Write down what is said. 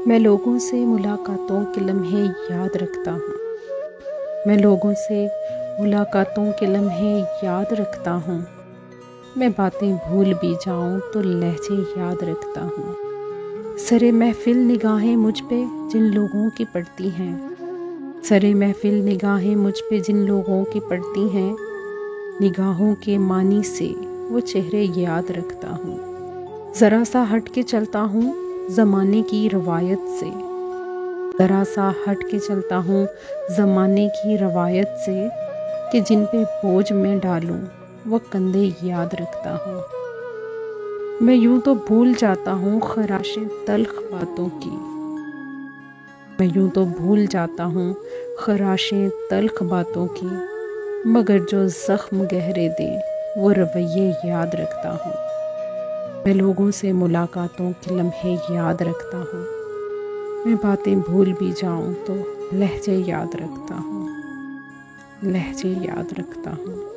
मैं लोगों से मुलाकातों के लम्हे याद रखता हूँ। मैं लोगों से मुलाकातों के लम्हे याद रखता हूँ। मैं बातें भूल भी जाऊँ तो लहजे याद रखता हूँ। सरे महफिल निगाहें मुझ पे जिन लोगों की पड़ती हैं, सरे महफिल निगाहें मुझ पे जिन लोगों की पड़ती हैं, निगाहों के मानी से वो चेहरे याद रखता हूँ। ज़रा सा हट के चलता हूँ ज़माने की रवायत से, ज़रा सा हट के चलता हूँ ज़माने की रवायत से, कि जिन पे बोझ मैं डालूं वो कंधे याद रखता हूँ। मैं यूं तो भूल जाता हूँ खराशे तल्ख बातों की, मैं यूं तो भूल जाता हूँ खराशे तल्ख बातों की, मगर जो ज़ख्म गहरे दे वो रवैये याद रखता हूँ। मैं लोगों से मुलाकातों के लम्हे याद रखता हूँ। मैं बातें भूल भी जाऊँ तो लहजे याद रखता हूँ, लहजे याद रखता हूँ।